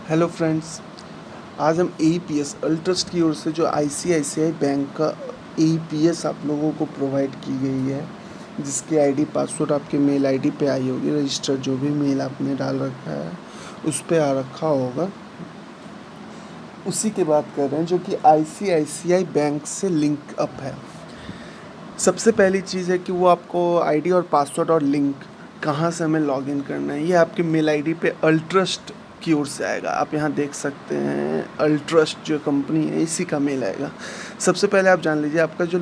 Hello friends. आज हम AEPS अल्ट्रस्ट की ओर से जो आईसीआईसीआई बैंक का एईपीएस आप लोगों को प्रोवाइड की गई है, जिसकी आईडी पासवर्ड आपके मेल आईडी पे आई होगी, रजिस्टर जो भी मेल आपने डाल रखा है उस पे आ रखा होगा, उसी की बात कर रहे हैं जो कि आईसीआईसीआई बैंक से लिंक अप है। सबसे पहली चीज़ है कि वो आपको आईडी और पासवर्ड और लिंक कहाँ से हमें लॉगिन करना है, ये आपके मेल आईडी पे अल्ट्रस्ट की ओर से आएगा। आप यहाँ देख सकते हैं अल्ट्रस्ट जो कंपनी है इसी का मेल आएगा। सबसे पहले आप जान लीजिए आपका जो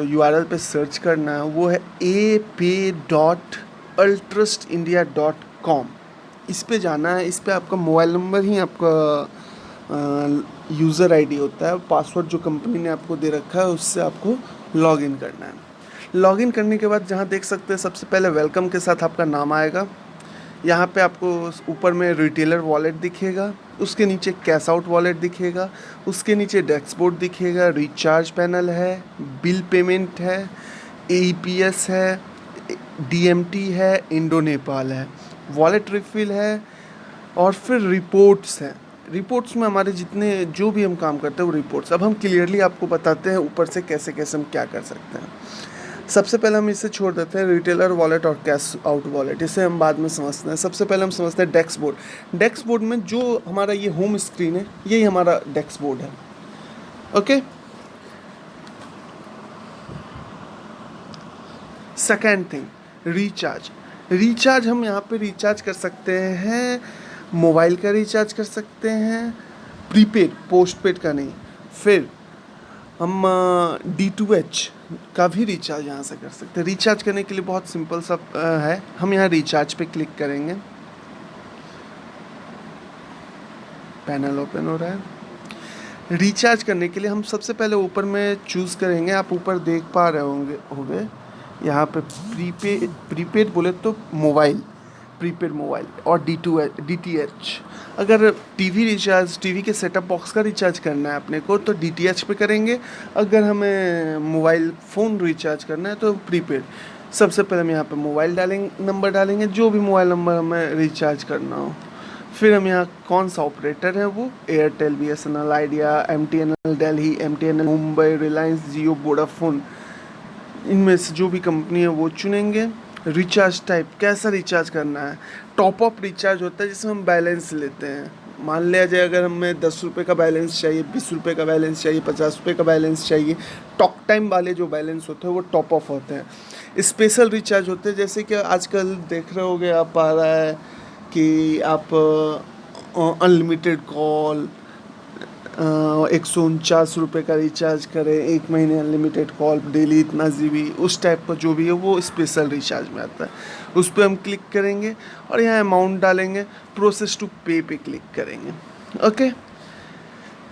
यूआरएल पे सर्च करना है वो है ap.ultrustindia.com। इस पे जाना है। इस पे आपका मोबाइल नंबर ही आपका यूज़र आईडी होता है। पासवर्ड जो कंपनी ने आपको दे रखा है उससे आपको लॉगिन करना है। लॉगिन करने के बाद जहाँ देख सकते हैं सबसे पहले वेलकम के साथ आपका नाम आएगा। यहाँ पे आपको ऊपर में रिटेलर वॉलेट दिखेगा, उसके नीचे कैश आउट वॉलेट दिखेगा, उसके नीचे डैशबोर्ड दिखेगा, रिचार्ज पैनल है, बिल पेमेंट है, एईपीएस है, डीएमटी है, इंडो नेपाल है, वॉलेट रिफिल है और फिर रिपोर्ट्स हैं। रिपोर्ट्स में हमारे जितने जो भी हम काम करते हैं वो रिपोर्ट्स। अब हम क्लियरली आपको बताते हैं ऊपर से कैसे कैसे हम क्या कर सकते हैं। सबसे पहले हम इसे छोड़ देते हैं रिटेलर वॉलेट और कैश आउट वॉलेट, इसे हम बाद में समझते हैं। सबसे पहले हम समझते हैं डेस्क बोर्ड। डेस्क बोर्ड में जो हमारा ये होम स्क्रीन है यही हमारा डेस्क बोर्ड है। Okay. Second thing, recharge. Recharge हम यहाँ पे रिचार्ज कर सकते हैं, मोबाइल का रिचार्ज कर सकते हैं, प्रीपेड, पोस्टपेड का नहीं। फिर हम D2H का भी रिचार्ज यहाँ से कर सकते हैं। रिचार्ज करने के लिए बहुत सिंपल सा है। हम यहाँ रिचार्ज पे क्लिक करेंगे, पैनल ओपन हो रहा है। रिचार्ज करने के लिए हम सबसे पहले ऊपर में चूज़ करेंगे। आप ऊपर देख पा रहे होंगे यहाँ पे प्रीपेड बोले तो मोबाइल, प्रीपेड मोबाइल और DTH। अगर टीवी रिचार्ज, टीवी के सेटअप बॉक्स का रिचार्ज करना है अपने को तो DTH पे करेंगे। अगर हमें मोबाइल फ़ोन रिचार्ज करना है तो प्रीपेड। सबसे पहले हम यहाँ पे मोबाइल नंबर डालेंगे, जो भी मोबाइल नंबर हमें रिचार्ज करना हो। फिर हम यहाँ कौन सा ऑपरेटर है वो Airtel, BSNL, Idea, MTNL Delhi, MTNL Mumbai, Reliance, Jio, Vodafone, इनमें से जो भी कंपनी है वो चुनेंगे। रिचार्ज टाइप कैसा रिचार्ज करना है। टॉप अप रिचार्ज होता है जिसमें हम बैलेंस लेते हैं। मान लिया जाए अगर हमें 10 रुपये का बैलेंस चाहिए, 20 रुपये का बैलेंस चाहिए, 50 रुपये का बैलेंस चाहिए। टॉक टाइम वाले जो बैलेंस होते हैं वो टॉप अप होते हैं। स्पेशल रिचार्ज होते हैं जैसे कि आजकल देख रहे होगे आप, आ रहा है कि आप अनलिमिटेड कॉल, 149 रुपये का रिचार्ज करें, 1 महीने अनलिमिटेड कॉल, डेली इतना GB, उस टाइप का जो भी है वो स्पेशल रिचार्ज में आता है। उस पर हम क्लिक करेंगे और यहाँ अमाउंट डालेंगे, प्रोसेस टू पे पे क्लिक करेंगे। ओके।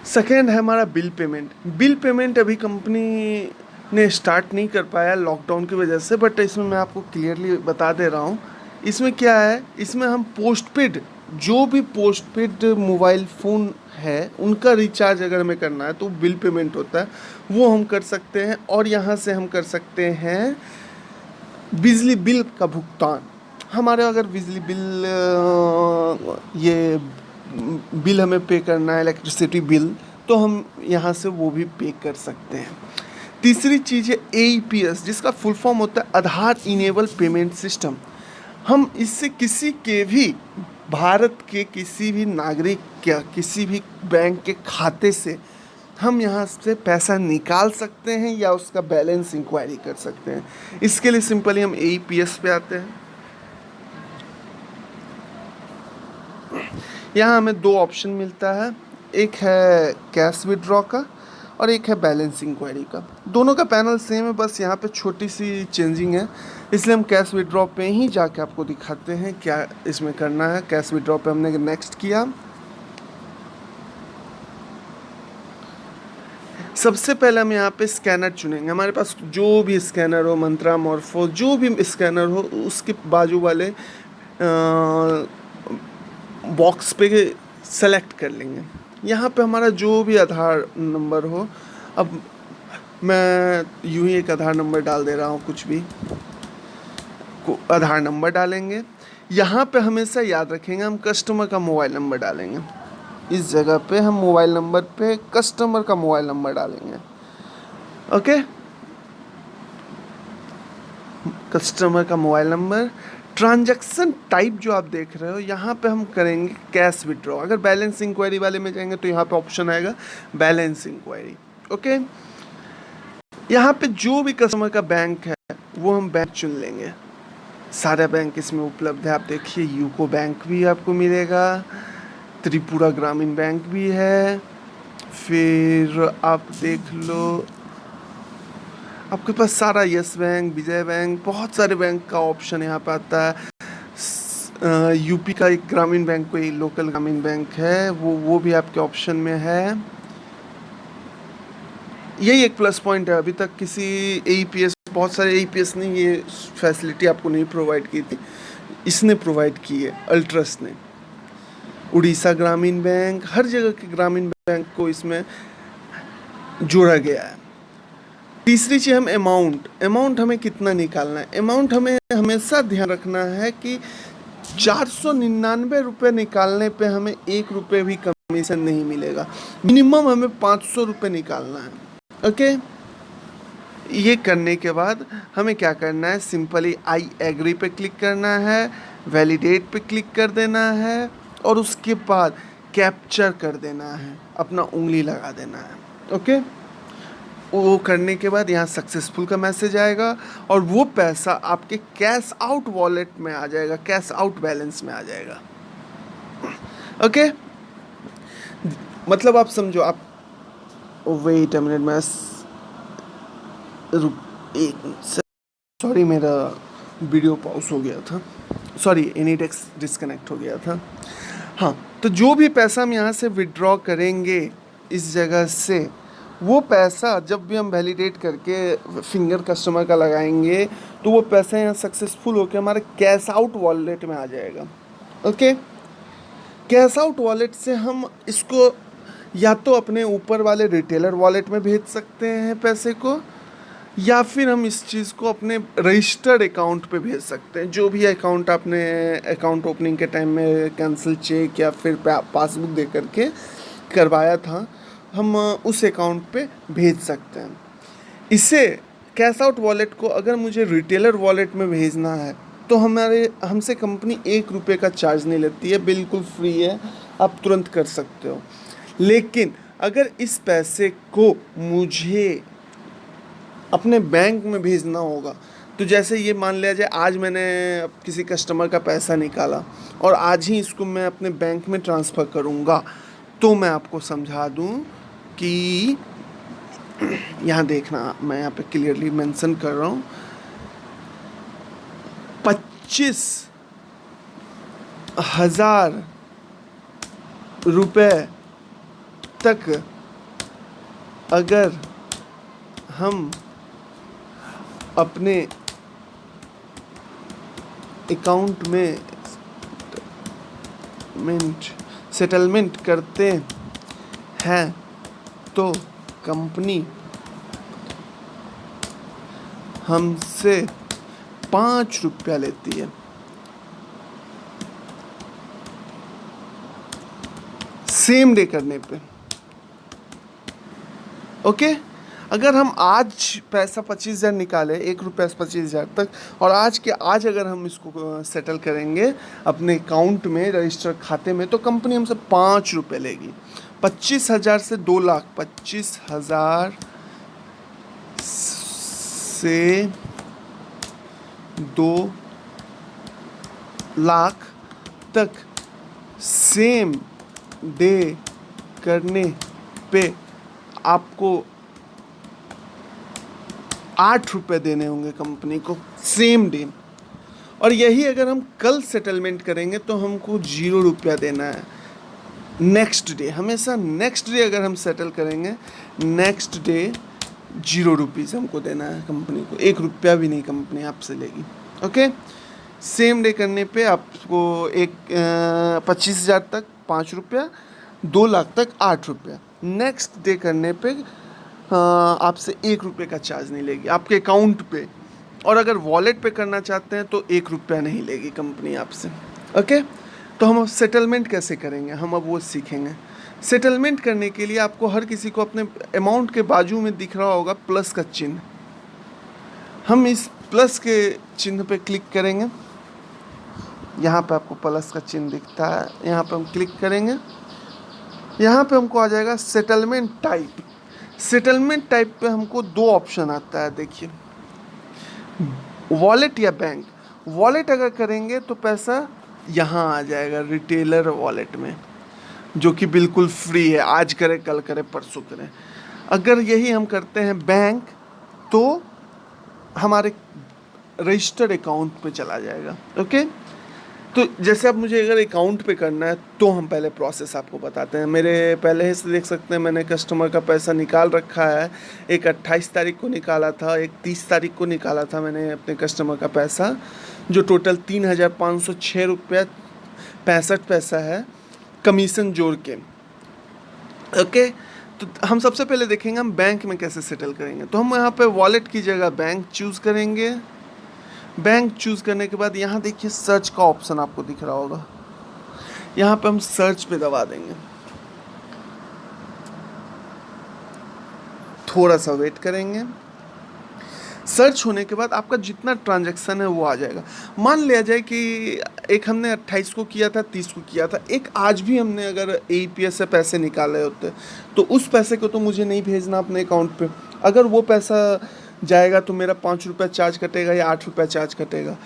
सेकेंड है हमारा बिल पेमेंट। बिल पेमेंट अभी कंपनी ने स्टार्ट नहीं कर पाया लॉकडाउन की वजह से, बट इसमें मैं आपको क्लियरली बता दे रहा हूँ। इसमें क्या है, इसमें हम पोस्टपेड, जो भी पोस्टपेड मोबाइल फ़ोन है उनका रिचार्ज अगर हमें करना है तो बिल पेमेंट होता है, वो हम कर सकते हैं। और यहाँ से हम कर सकते हैं बिजली बिल का भुगतान। हमारे अगर बिजली बिल ये बिल हमें पे करना है, इलेक्ट्रिसिटी बिल, तो हम यहाँ से वो भी पे कर सकते हैं। तीसरी चीज़ है AEPS, जिसका फुल फॉर्म होता है आधार इनेबल पेमेंट सिस्टम। हम इससे किसी के भी, भारत के किसी भी नागरिक या किसी भी बैंक के खाते से हम यहाँ से पैसा निकाल सकते हैं या उसका बैलेंस इंक्वायरी कर सकते हैं। इसके लिए सिंपली हम AEPS पे आते हैं। यहाँ हमें दो ऑप्शन मिलता है, एक है कैश विड्रॉ का और एक है बैलेंस इंक्वायरी का। दोनों का पैनल सेम है, बस यहाँ पे छोटी सी चेंजिंग है, इसलिए हम कैश विड्रॉ पे ही जाके आपको दिखाते हैं क्या इसमें करना है। कैश विड्रॉ पे हमने नेक्स्ट किया। सबसे पहले हम यहाँ पे स्कैनर चुनेंगे। हमारे पास जो भी स्कैनर हो, मंत्रा, मॉर्फो, जो भी स्कैनर हो, उसके बाजू वाले बॉक्स पे सेलेक्ट कर लेंगे। यहाँ पे हमारा जो भी आधार नंबर हो, अब मैं यूँ ही एक आधार नंबर डाल दे रहा हूँ कुछ भी। को आधार नंबर डालेंगे। यहाँ पे हमेशा याद रखेंगे हम कस्टमर का मोबाइल नंबर डालेंगे। इस जगह पे हम मोबाइल नंबर पे कस्टमर का मोबाइल नंबर डालेंगे। ओके, कस्टमर का मोबाइल नंबर। ट्रांजैक्शन टाइप जो आप देख रहे हो यहाँ पे हम करेंगे कैश विड्रॉ। अगर बैलेंस इंक्वायरी वाले में जाएंगे तो यहाँ पे ऑप्शन आएगा बैलेंस इंक्वायरी। ओके, यहाँ पे जो भी कस्टमर का बैंक है वो हम बैंक चुन लेंगे। सारा बैंक इसमें उपलब्ध है। आप देखिए यूको बैंक भी आपको मिलेगा, त्रिपुरा ग्रामीण बैंक भी है, फिर आप देख लो आपके पास सारा यस बैंक, विजय बैंक, बहुत सारे बैंक का ऑप्शन यहाँ पे आता है। यूपी का एक ग्रामीण बैंक, कोई लोकल ग्रामीण बैंक है, वो भी आपके ऑप्शन में है। यही एक प्लस पॉइंट है, अभी तक किसी एईपीएस, बहुत सारे एईपीएस ने ये फैसिलिटी आपको नहीं प्रोवाइड की थी, इसने प्रोवाइड की है, अल्ट्रस ने। उड़ीसा ग्रामीण बैंक, हर जगह के ग्रामीण बैंक को इसमें जोड़ा गया है। तीसरी चीज़ हम अमाउंट हमें कितना निकालना है। अमाउंट हमें हमेशा ध्यान रखना है कि 499 रुपये निकालने पे हमें 1 रुपये भी कमीशन नहीं मिलेगा। मिनिमम हमें 500 रुपये निकालना है। ओके, ये करने के बाद हमें क्या करना है, सिंपली आई एग्री पे क्लिक करना है, वैलिडेट पे क्लिक कर देना है और उसके बाद कैप्चर कर देना है, अपना उंगली लगा देना है। ओके, वो करने के बाद यहाँ सक्सेसफुल का मैसेज आएगा और वो पैसा आपके कैश आउट वॉलेट में आ जाएगा, कैश आउट बैलेंस में आ जाएगा। ओके, मतलब आप समझो, आप वेट अ मिनट, मैं एक मिनट, सॉरी मेरा वीडियो पॉज हो गया था, सॉरी एनीटेक्स डिस्कनेक्ट हो गया था। हाँ, तो जो भी पैसा हम यहाँ से विड्रॉ करेंगे इस जगह से, वो पैसा जब भी हम वैलिडेट करके फिंगर कस्टमर का लगाएंगे तो वो पैसा यहाँ सक्सेसफुल होकर हमारे कैश आउट वॉलेट में आ जाएगा। ओके, कैश आउट वॉलेट से हम इसको या तो अपने ऊपर वाले रिटेलर वॉलेट में भेज सकते हैं पैसे को, या फिर हम इस चीज़ को अपने रजिस्टर्ड अकाउंट पे भेज सकते हैं। जो भी अकाउंट आपने अकाउंट ओपनिंग के टाइम में कैंसिल चेक या फिर पासबुक दे करके करवाया था, हम उस अकाउंट पे भेज सकते हैं। इसे कैश आउट वॉलेट को अगर मुझे रिटेलर वॉलेट में भेजना है तो हमसे कंपनी 1 रुपये का चार्ज नहीं लेती है, बिल्कुल फ्री है, आप तुरंत कर सकते हो। लेकिन अगर इस पैसे को मुझे अपने बैंक में भेजना होगा, तो जैसे ये मान लिया जाए आज मैंने किसी कस्टमर का पैसा निकाला और आज ही इसको मैं अपने बैंक में ट्रांसफ़र करूँगा, तो मैं आपको समझा दूँ कि यहाँ देखना, मैं यहाँ पे क्लियरली मेंशन कर रहा हूँ, 25,000 रुपये तक अगर हम अपने अकाउंट में सेटलमेंट करते हैं तो कंपनी हमसे 5 रुपया लेती है। सेम डे करने पे। ओके, अगर हम आज पैसा 25,000 निकाले, 1 रुपये से 25,000 तक, और आज अगर हम इसको सेटल करेंगे अपने अकाउंट में, रजिस्टर खाते में, तो कंपनी हमसे 5 रुपये लेगी। 25,000 से 2 लाख, 25,000 से 2 लाख तक सेम डे करने पे आपको 8 रुपये देने होंगे कंपनी को, सेम डे। और यही अगर हम कल सेटलमेंट करेंगे तो हमको 0 रुपया देना है नेक्स्ट डे। हमेशा नेक्स्ट डे अगर हम सेटल करेंगे, नेक्स्ट डे 0 रुपीज़ हमको देना है कंपनी को, 1 रुपया भी नहीं कंपनी आपसे लेगी। ओके, सेम डे करने पे आपको 25,000 तक 5 रुपया, 2 लाख तक 8 रुपया। नेक्स्ट डे करने पे आपसे 1 रुपये का चार्ज नहीं लेगी आपके अकाउंट पे। और अगर वॉलेट पे करना चाहते हैं तो 1 रुपया नहीं लेगी कंपनी आपसे। ओके, तो हम अब सेटलमेंट कैसे करेंगे, हम अब वो सीखेंगे। सेटलमेंट करने के लिए आपको हर किसी को अपने अमाउंट के बाजू में दिख रहा होगा प्लस का चिन्ह। हम इस प्लस के चिन्ह पे क्लिक करेंगे। यहाँ पे आपको प्लस का चिन्ह दिखता है, यहाँ पे हम क्लिक करेंगे। यहाँ पे हमको आ जाएगा सेटलमेंट टाइप। सेटलमेंट टाइप पे हमको 2 ऑप्शन आता है, देखिए, वॉलेट या बैंक। वॉलेट अगर करेंगे तो पैसा यहाँ आ जाएगा रिटेलर वॉलेट में, जो कि बिल्कुल फ्री है, आज करें कल करें परसों करें। अगर यही हम करते हैं बैंक, तो हमारे रजिस्टर्ड अकाउंट पे चला जाएगा। ओके, तो जैसे अब मुझे अगर अकाउंट पे करना है तो हम पहले प्रोसेस आपको बताते हैं। मेरे पहले से देख सकते हैं मैंने कस्टमर का पैसा निकाल रखा है। एक 28 तारीख को निकाला था, एक 30 तारीख को निकाला था मैंने अपने कस्टमर का पैसा, जो टोटल 3,506 रुपया 65 पैसा है, कमीशन जोड़ के। ओके, तो हम सबसे पहले देखेंगे हम बैंक में कैसे सेटल करेंगे। तो हम यहाँ पे वॉलेट की जगह बैंक चूज़ करेंगे। बैंक चूज़ करने के बाद यहाँ देखिए सर्च का ऑप्शन आपको दिख रहा होगा, यहाँ पे हम सर्च पे दबा देंगे। थोड़ा सा वेट करेंगे। सर्च होने के बाद आपका जितना ट्रांजैक्शन है वो आ जाएगा। मान लिया जाए कि एक हमने 28 को किया था, 30 को किया था, एक आज भी हमने अगर APS से पैसे निकाले होते तो उस पैसे को तो मुझे नहीं भेजना अपने अकाउंट पे। अगर वो पैसा जाएगा तो मेरा 5 रुपया चार्ज कटेगा या 8 रुपया चार्ज कटेगा।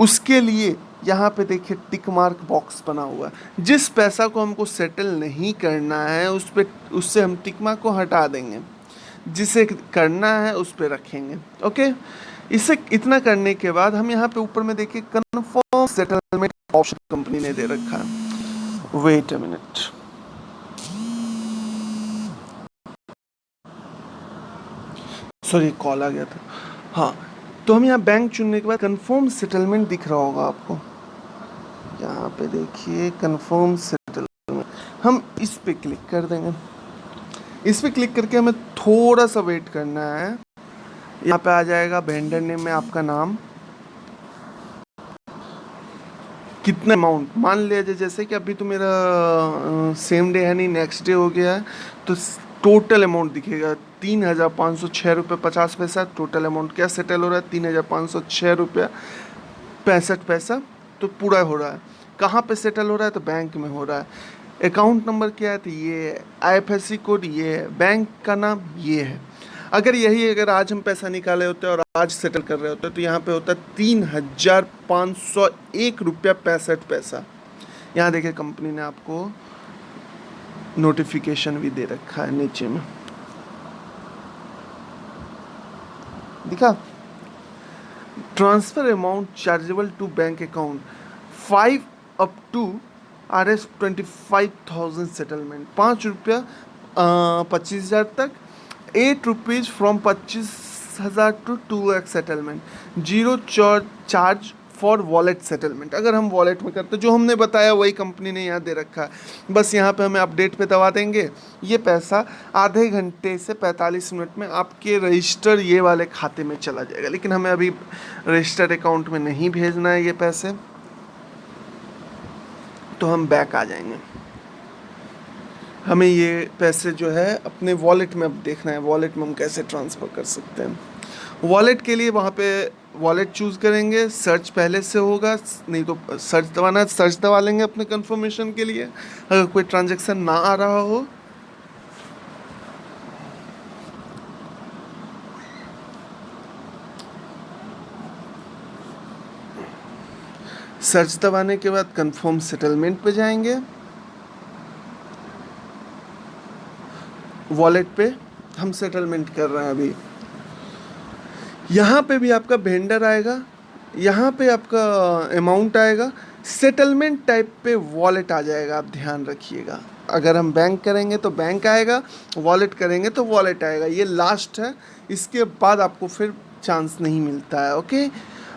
उसके लिए यहाँ पे देखिए टिक मार्क बॉक्स बना हुआ है। जिस पैसा को हमको सेटल नहीं करना है उससे हम टिक मार्क को हटा देंगे, जिसे करना है उस पर रखेंगे। ओके, इसे इतना करने के बाद हम यहाँ पे ऊपर में देखिए कन्फर्म सेटलमेंट ऑप्शन कंपनी ने दे रखा है। Wait a minute, sorry call आ गया था। हाँ, तो हम यहाँ बैंक चुनने के बाद कन्फर्म सेटलमेंट दिख रहा होगा आपको, यहाँ पे देखिए कन्फर्म सेटलमेंट, हम इस पे क्लिक कर देंगे। इस पे क्लिक करके हमें थोड़ा सा वेट करना है। यहाँ पे आ जाएगा वेंडर नेम में आपका नाम, कितना अमाउंट, मान लिया जाए जैसे कि अभी तो मेरा सेम डे है नहीं, नेक्स्ट डे हो गया है, तो टोटल अमाउंट दिखेगा 3,506 रुपये 50 पैसा। टोटल अमाउंट क्या सेटल हो रहा है, 3,506 रुपया 65 पैसा। तो पूरा हो रहा है। कहाँ पे सेटल हो रहा है, तो बैंक में हो रहा है। अकाउंट नंबर क्या है, तो ये है। IFSC कोड ये है। बैंक का नाम ये है। अगर आज हम पैसा निकाले होते और आज सेटल कर रहे होते तो यहाँ पे होता 3,501 रुपया 65 पैसा। यहाँ देखिए कंपनी ने आपको नोटिफिकेशन भी दे रखा है नीचे में, दिखा, transfer amount chargeable to bank account 5 up to Rs 25,000 settlement, 5 रुपया 25,000 तक, 8 rupees from 25,000 to 2 lakh settlement, 0 charge for wallet settlement. अगर हम वॉलेट में करते, जो हमने बताया वही कंपनी ने यहाँ दे रखा है। बस यहाँ पे हमें अपडेट पे दबा देंगे, ये पैसा आधे घंटे से 45 मिनट में आपके रजिस्टर ये वाले खाते में चला जाएगा। लेकिन हमें अभी रजिस्टर्ड अकाउंट में नहीं भेजना है ये पैसे, तो हम बैक आ जाएंगे। हमें ये पैसे जो है अपने वॉलेट में अब देखना है, वॉलेट में हम कैसे ट्रांसफ़र कर सकते हैं। वॉलेट के लिए वहाँ पे वॉलेट चूज़ करेंगे, सर्च पहले से होगा, नहीं तो सर्च दबाना है, सर्च दबा लेंगे अपने कंफर्मेशन के लिए अगर कोई ट्रांजैक्शन ना आ रहा हो। सर्च दबाने के बाद कंफर्म सेटलमेंट पे जाएंगे। वॉलेट पे हम सेटलमेंट कर रहे हैं अभी। यहाँ पे भी आपका वेंडर आएगा, यहाँ पे आपका अमाउंट आएगा, सेटलमेंट टाइप पे वॉलेट आ जाएगा। आप ध्यान रखिएगा, अगर हम बैंक करेंगे तो बैंक आएगा, वॉलेट करेंगे तो वॉलेट आएगा। ये लास्ट है, इसके बाद आपको फिर चांस नहीं मिलता है। ओके,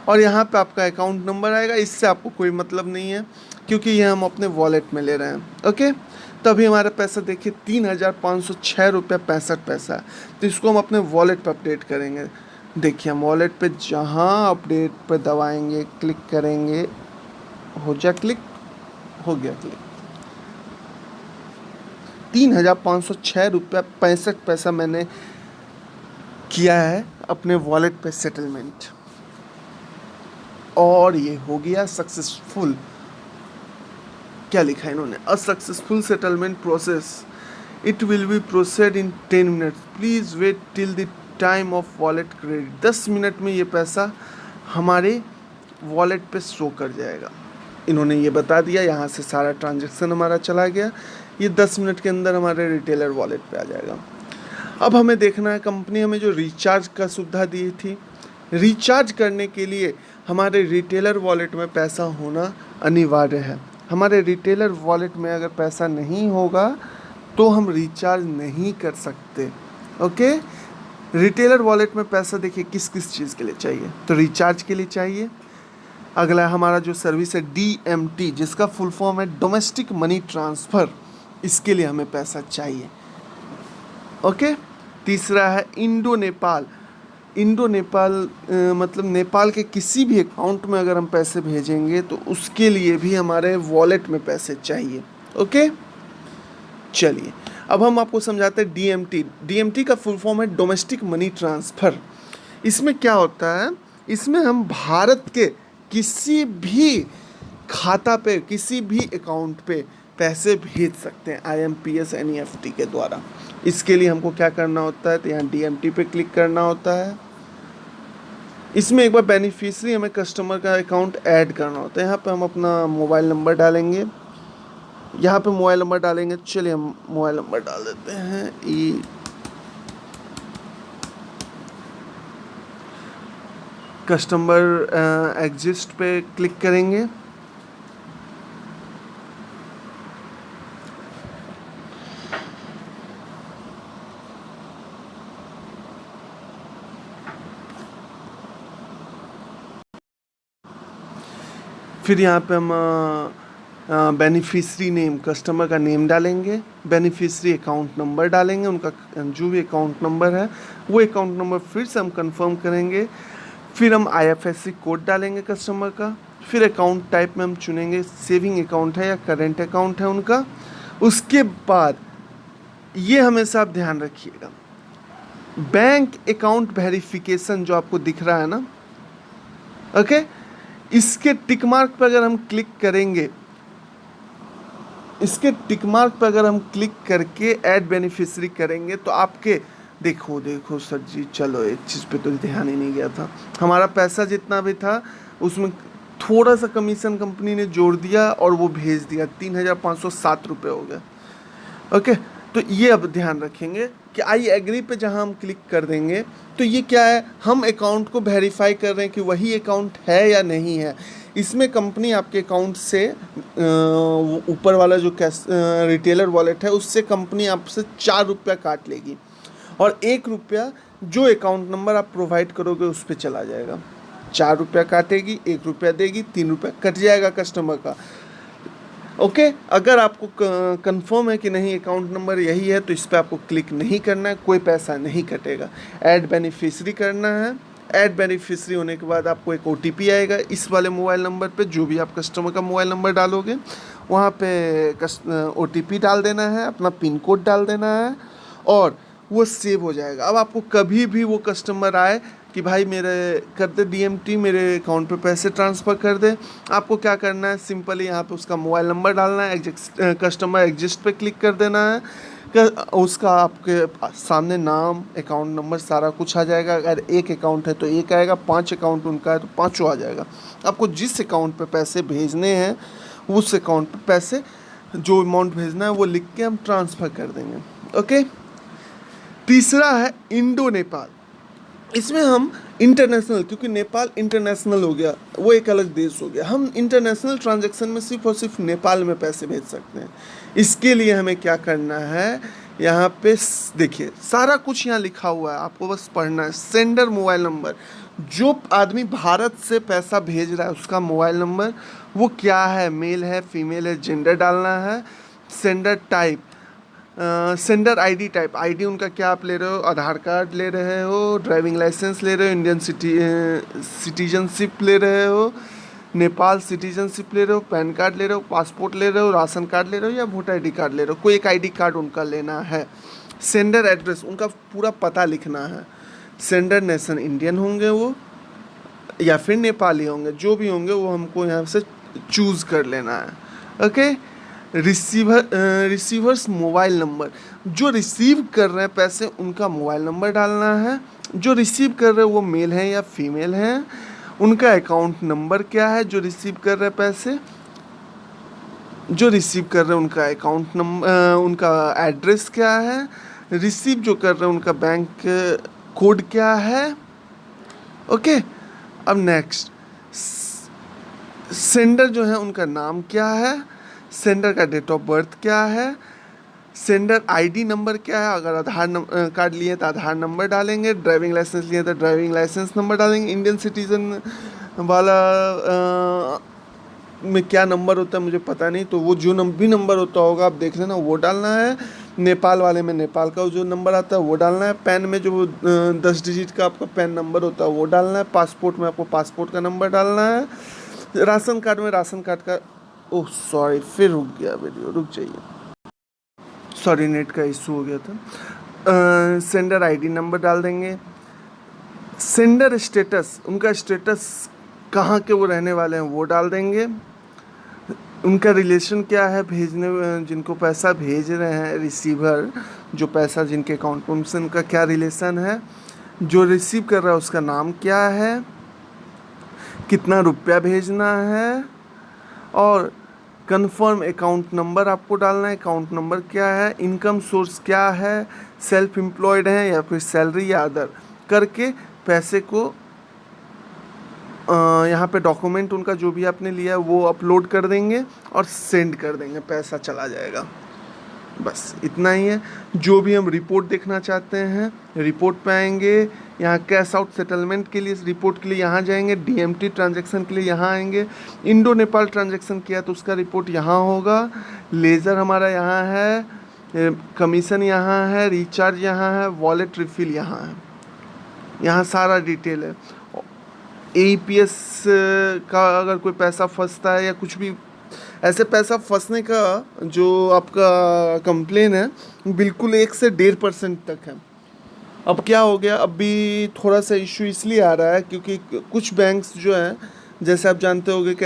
और यहाँ पे आपका अकाउंट नंबर आएगा, इससे आपको कोई मतलब नहीं है क्योंकि ये हम अपने वॉलेट में ले रहे हैं। ओके, तो अभी हमारा पैसा देखिए 3,506 रुपया 65 पैसा है। तो इसको हम अपने वॉलेट पर अपडेट करेंगे। देखिए हम वॉलेट पे जहाँ अपडेट पे दबाएंगे, क्लिक करेंगे, हो जा क्लिक, हो गया क्लिक। 3,506 रुपया 65 पैसा मैंने किया है अपने वॉलेट पे सेटलमेंट, और ये हो गया सक्सेसफुल। क्या लिखा है इन्होंने, a successful settlement process, it will be processed in 10 minutes, please wait till the time of wallet credit. 10 minute में ये पैसा हमारे वॉलेट पे शो कर जाएगा। इन्होंने ये बता दिया, यहाँ से सारा ट्रांजैक्शन हमारा चला गया, ये 10 मिनट के अंदर हमारे रिटेलर वॉलेट पे आ जाएगा। अब हमें देखना है, कंपनी हमें जो रिचार्ज का सुविधा दी थी, रिचार्ज करने के लिए हमारे रिटेलर वॉलेट में पैसा होना अनिवार्य है। हमारे रिटेलर वॉलेट में अगर पैसा नहीं होगा तो हम रिचार्ज नहीं कर सकते। ओके, रिटेलर वॉलेट में पैसा देखिए किस किस चीज़ के लिए चाहिए, तो रिचार्ज के लिए चाहिए। अगला हमारा जो सर्विस है DMT, जिसका फुल फॉर्म है डोमेस्टिक मनी ट्रांसफ़र, इसके लिए हमें पैसा चाहिए। ओके, तीसरा है इंडो नेपाल। इंडो नेपाल मतलब नेपाल के किसी भी अकाउंट में अगर हम पैसे भेजेंगे तो उसके लिए भी हमारे वॉलेट में पैसे चाहिए। ओके, चलिए अब हम आपको समझाते हैं DMT। DMT का फुल फॉर्म है डोमेस्टिक मनी ट्रांसफ़र। इसमें क्या होता है, इसमें हम भारत के किसी भी खाता पे, किसी भी अकाउंट पे पैसे भेज सकते हैं IMPS NEFT के द्वारा। इसके लिए हमको क्या करना होता है, तो यहाँ DMT पे क्लिक करना होता है। इसमें एक बार बेनिफिशियरी हमें कस्टमर का अकाउंट ऐड करना होता है। यहाँ पे हम अपना मोबाइल नंबर डालेंगे, यहाँ पे मोबाइल नंबर डालेंगे। चलिए हम मोबाइल नंबर डाल देते हैं, कस्टमर एग्जिस्ट पे क्लिक करेंगे। फिर यहाँ पे हम बेनिफिशियरी नेम, कस्टमर का नेम डालेंगे, बेनिफिशियरी अकाउंट नंबर डालेंगे, उनका जो भी अकाउंट नंबर है वो अकाउंट नंबर फिर से हम कंफर्म करेंगे। फिर हम IFSC कोड डालेंगे कस्टमर का। फिर अकाउंट टाइप में हम चुनेंगे सेविंग अकाउंट है या करेंट अकाउंट है उनका। उसके बाद ये हमेशा आप ध्यान रखिएगा, बैंक अकाउंट वेरिफिकेशन जो आपको दिख रहा है ना, ओके, इसके टिक मार्क पर अगर हम क्लिक करेंगे, इसके टिक मार्क पर अगर हम क्लिक करके ऐड बेनिफिशियरी करेंगे तो आपके देखो सर जी, चलो एक चीज़ पे तो ध्यान ही नहीं गया था, हमारा पैसा जितना भी था उसमें थोड़ा सा कमीशन कंपनी ने जोड़ दिया और वो भेज दिया, 3,507 रुपये हो गया। ओके, तो ये अब ध्यान रखेंगे कि आई एग्री पे जहाँ हम क्लिक कर देंगे तो ये क्या है, हम अकाउंट को वेरीफाई कर रहे हैं कि वही अकाउंट है या नहीं है। इसमें कंपनी आपके अकाउंट से ऊपर वाला जो कैश रिटेलर वॉलेट है उससे कंपनी आपसे 4 रुपया काट लेगी, और 1 रुपया जो अकाउंट नंबर आप प्रोवाइड करोगे उस पर चला जाएगा। 4 रुपया काटेगी, 1 रुपया देगी, 3 रुपया कट जाएगा कस्टमर का। ओके, अगर आपको कंफर्म है कि नहीं अकाउंट नंबर यही है तो इस पर आपको क्लिक नहीं करना है, कोई पैसा नहीं कटेगा। ऐड बेनिफिशियरी करना है। ऐड बेनिफिशियरी होने के बाद आपको एक OTP आएगा इस वाले मोबाइल नंबर पे, जो भी आप कस्टमर का मोबाइल नंबर डालोगे वहाँ पे OTP डाल देना है, अपना पिन कोड डाल देना है और वो सेव हो जाएगा। अब आपको कभी भी वो कस्टमर आए कि भाई मेरे कर दे DMT, मेरे अकाउंट पे पैसे ट्रांसफ़र कर दे, आपको क्या करना है, सिंपली यहाँ पे उसका मोबाइल नंबर डालना है, कस्टमर एग्जिस्ट पे क्लिक कर देना है, उसका आपके सामने नाम, अकाउंट नंबर सारा कुछ आ जाएगा। अगर एक अकाउंट है तो एक आएगा, 5 अकाउंट उनका है तो 5 आ जाएगा। आपको जिस अकाउंट पे पैसे भेजने हैं उस अकाउंट पे पैसे, जो अमाउंट भेजना है वो लिख के हम ट्रांसफ़र कर देंगे। ओके, तीसरा है इंडो नेपाल। इसमें हम इंटरनेशनल, क्योंकि नेपाल इंटरनेशनल हो गया, वो एक अलग देश हो गया, हम इंटरनेशनल ट्रांजैक्शन में सिर्फ और सिर्फ नेपाल में पैसे भेज सकते हैं। इसके लिए हमें क्या करना है, यहाँ पे देखिए सारा कुछ यहाँ लिखा हुआ है, आपको बस पढ़ना है। सेंडर मोबाइल नंबर, जो आदमी भारत से पैसा भेज रहा है उसका मोबाइल नंबर, वो क्या है, मेल है फीमेल है, जेंडर डालना है। Sender type, sender ID type, ID उनका क्या आप ले रहे हो, आधार कार्ड ले रहे हो, ड्राइविंग लाइसेंस ले रहे हो, इंडियन सिटीजनशिप ले रहे हो, नेपाल सिटीजनशिप ले रहे हो, पैन कार्ड ले रहे हो, पासपोर्ट ले रहे हो, राशन कार्ड ले रहे हो या वोटर आईडी कार्ड ले रहे हो, कोई एक आईडी कार्ड उनका लेना है। सेंडर एड्रेस, उनका पूरा पता लिखना है। सेंडर नेशन इंडियन होंगे वो या फिर नेपाली होंगे, जो भी होंगे वो हमको यहाँ से चूज़ कर लेना है। ओके। रिसीवर्स मोबाइल नंबर, जो रिसीव कर रहे हैं पैसे उनका मोबाइल नंबर डालना है। जो रिसीव कर रहे हैं वो मेल हैं या फीमेल हैं, उनका अकाउंट नंबर क्या है, जो रिसीव कर रहे हैं पैसे, जो रिसीव कर रहे हैं उनका अकाउंट नंबर, उनका एड्रेस क्या है, रिसीव जो कर रहे हैं उनका बैंक कोड क्या है। ओके। अब नेक्स्ट, सेंडर जो है उनका नाम क्या है, सेंडर का डेट ऑफ बर्थ क्या है, सेंडर आईडी नंबर क्या है, अगर आधार कार्ड लिए तो आधार नंबर डालेंगे, ड्राइविंग लाइसेंस लिए तो ड्राइविंग लाइसेंस नंबर डालेंगे, इंडियन सिटीजन वाला में क्या नंबर होता है मुझे पता नहीं, तो वो जो भी नंबर होता होगा आप देख लेना, वो डालना है। नेपाल वाले में नेपाल का जो नंबर आता है वो डालना है। पैन में जो 10 डिजिट का आपका पैन नंबर होता है वो डालना है। पासपोर्ट में आपको पासपोर्ट का नंबर डालना है। राशन कार्ड में राशन कार्ड का, ओह सॉरी फिर रुक गया वीडियो, रुक जाइए, सॉरी नेट का इशू हो गया था। सेंडर आईडी नंबर डाल देंगे। सेंडर स्टेटस, उनका स्टेटस कहाँ के वो रहने वाले हैं वो डाल देंगे। उनका रिलेशन क्या है, भेजने जिनको पैसा भेज रहे हैं रिसीवर, जो पैसा जिनके अकाउंट में, उनसे उनका क्या रिलेशन है। जो रिसीव कर रहा है उसका नाम क्या है, कितना रुपया भेजना है, और कंफर्म अकाउंट नंबर आपको डालना है। अकाउंट नंबर क्या है, इनकम सोर्स क्या है, सेल्फ एम्प्लॉयड है या फिर सैलरी या अदर, करके पैसे को यहाँ पे डॉक्यूमेंट उनका जो भी आपने लिया है वो अपलोड कर देंगे और सेंड कर देंगे, पैसा चला जाएगा। बस इतना ही है। जो भी हम रिपोर्ट देखना चाहते हैं रिपोर्ट पे आएंगे, यहाँ कैश आउट सेटलमेंट के लिए रिपोर्ट के लिए यहाँ जाएंगे, डीएमटी ट्रांजैक्शन के लिए यहाँ आएंगे, इंडो नेपाल ट्रांजैक्शन किया तो उसका रिपोर्ट यहाँ होगा, लेज़र हमारा यहाँ है, कमीशन यहाँ है, रिचार्ज यहाँ है, वॉलेट रिफिल यहाँ है, यहाँ सारा डिटेल है। APS का अगर कोई पैसा फंसता है या कुछ भी ऐसे पैसा फंसने का जो आपका कंप्लेन है बिल्कुल 1 से 1.5% तक है। अब क्या हो गया, अब भी थोड़ा सा इशू इसलिए आ रहा है क्योंकि कुछ बैंक्स जो हैं, जैसे आप जानते होंगे कि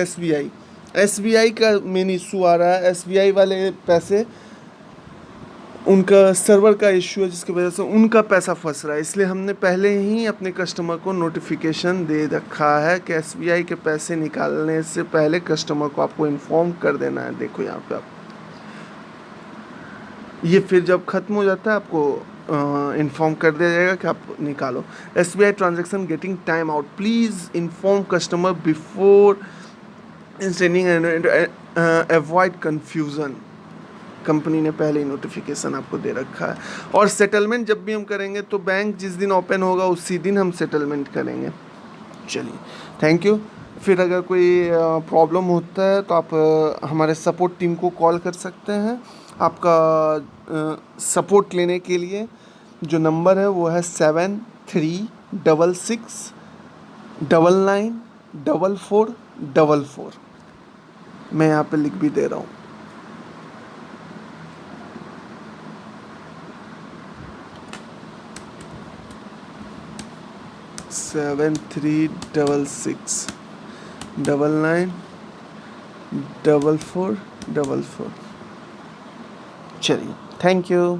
SBI का मेन इशू आ रहा है। SBI वाले पैसे, उनका सर्वर का इशू है जिसकी वजह से उनका पैसा फंस रहा है, इसलिए हमने पहले ही अपने कस्टमर को नोटिफिकेशन दे रखा है कि SBI के पैसे निकालने से पहले कस्टमर को आपको इन्फॉर्म कर देना है। देखो यहाँ पे आप ये फिर जब ख़त्म हो जाता है आपको इन्फॉर्म कर दिया जाएगा कि आप निकालो। SBI transaction getting time out, please inform customer before sending end avoid confusion. Company ने पहले ही नोटिफिकेशन आपको दे रखा है। और सेटलमेंट जब भी हम करेंगे तो बैंक जिस दिन ओपन होगा उसी दिन हम सेटलमेंट करेंगे। चलिए, थैंक यू। फिर अगर कोई प्रॉब्लम होता है तो आप हमारे सपोर्ट टीम को कॉल कर सकते हैं। आपका सपोर्ट लेने के लिए जो नंबर है वो है 7366994444। मैं यहाँ पे लिख भी दे रहा हूँ। 7366994444। चलिए, थैंक यू।